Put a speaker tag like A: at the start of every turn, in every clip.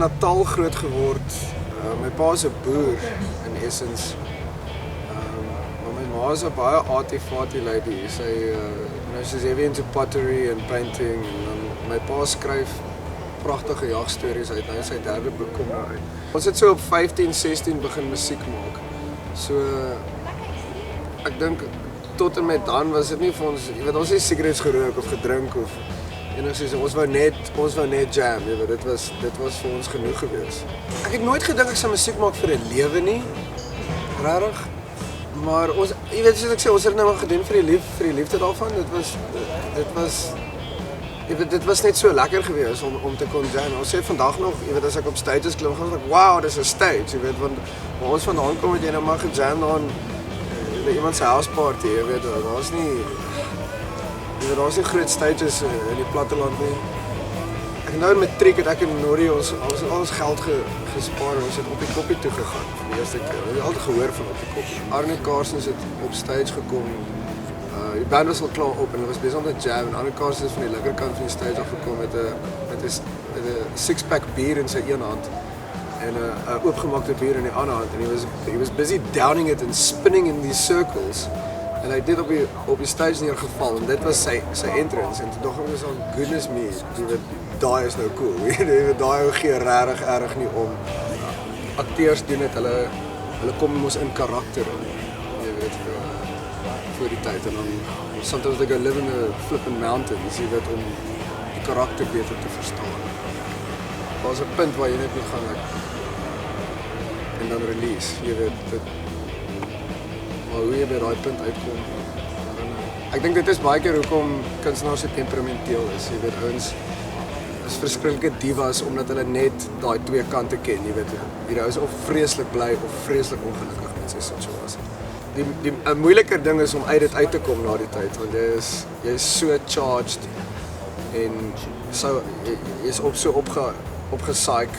A: Natal groot geword. My pa is 'n boer in essence. Maar my ma is 'n baie arty-farty lady. She's heavy into pottery and painting. En dan my pa skryf pragtige jagstories uit. Nou sy derde boek kom nou uit. Ons het so op 15, 16 begin musiek maak. So ek dink tot en met dan was dit nie vir ons, jy weet, ons het sigarette gerook of gedrink of enigiets. Ons wou net jam, jy weet, dit was vir ons genoeg gewees. Ek het nooit gedink ek sou musiek maak vir 'n lewe nie. Regtig. Maar ons, jy weet, soos ek sê, ons het dit nou maar gedoen vir die liefde daarvan. Dit was net so lekker geweest om te kon jam. Ons sê vandag nog, jy weet, as ek op stages klim, gaan ek, wow, dis 'n stage, jy weet, want waar ons vandaan kom het jy nou maar gejam daar by iemand se house party, jy weet, daar's nie groot stages in die platteland nie. Ek nou in matriek het ek en Nori ons geld gespaar en ons het op die koppie toe gegaan vir die eerste keer. Ons het altyd gehoor van op die koppie. Arne Carstens het op stage gekom. Die band was al klaar op en hulle was besig om te jam en Arne Carstens het van die linkerkant van die stage afgekom met 'n six-pack bier in sy een hand en 'n oopgemaakte bier in die ander hand en he was busy downing it and spinning in these circles. En hy het dit op die stage neergeval en dit was sy entrance en toe dog ek so, goodness me, daai is nou cool. Daai gee regtig erg nie om. Akteurs doen dit, hulle kom mos in karakter, jy weet, voor die tyd en dan sometimes they go live in the flipping mountains, jy weet, om die karakter beter te verstaan. Daar's 'n punt waar jy net moet gaan en dan release, jy weet, maar hoe jy by daai punt uitkom. Ek dink dit is baie keer hoekom kunstenaars so temperamenteel is, jy weet, ouens is verskriklike divas omdat hulle net daai twee kante ken, jy weet. Hierdie ou is of vreeslik bly of vreeslik ongelukkig met sy situasie. Die 'n moeiliker ding is om uit dit uit te kom na die tyd, want jy is so charged en jy is opgesaik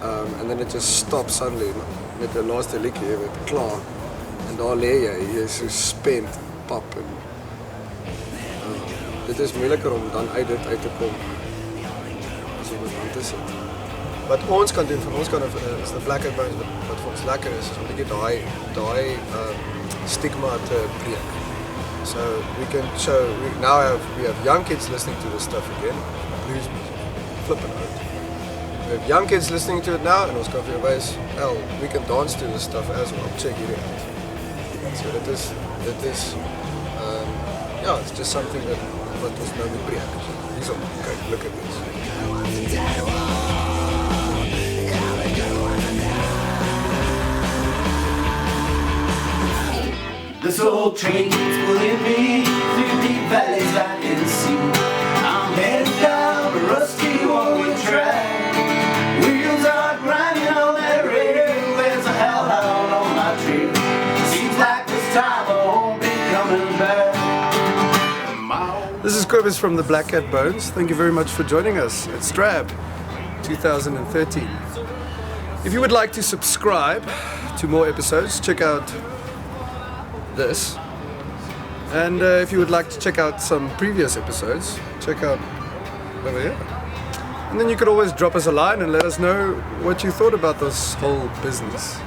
A: and then it just stops suddenly met die laaste liedjie, jy weet, klaar. En daar lê jy is so spent, pap en dit is moeiliker om dan uit dit uit te kom as jy met aan te sit. Wat ons kan doen van ons kant is the Black Cat Bones wat vir ons lekker is om 'n bietjie daai stigma te breek. So we have young kids listening to this stuff again, blues music, flipping out. We have young kids listening to it now en ons kan vir jou wys, hell, we can dance to this stuff as well. Check it out. So dit is it's just something wat ons nou moet breek. Hierso, kyk, look at this.
B: This old train keeps pulling me through deep valleys I can see. I'm headed down a rusty one-way track. Wheels are grinding on that rail. There's a hellhound on my trail. Seems like this time I won't be coming back.
A: This is Cobus from the Black Cat Bones. Thank you very much for joining us at Strab 2013. If you would like to subscribe to more episodes, check out this. And if you would like to check out some previous episodes, check out over here. And then you could always drop us a line and let us know what you thought about this whole business.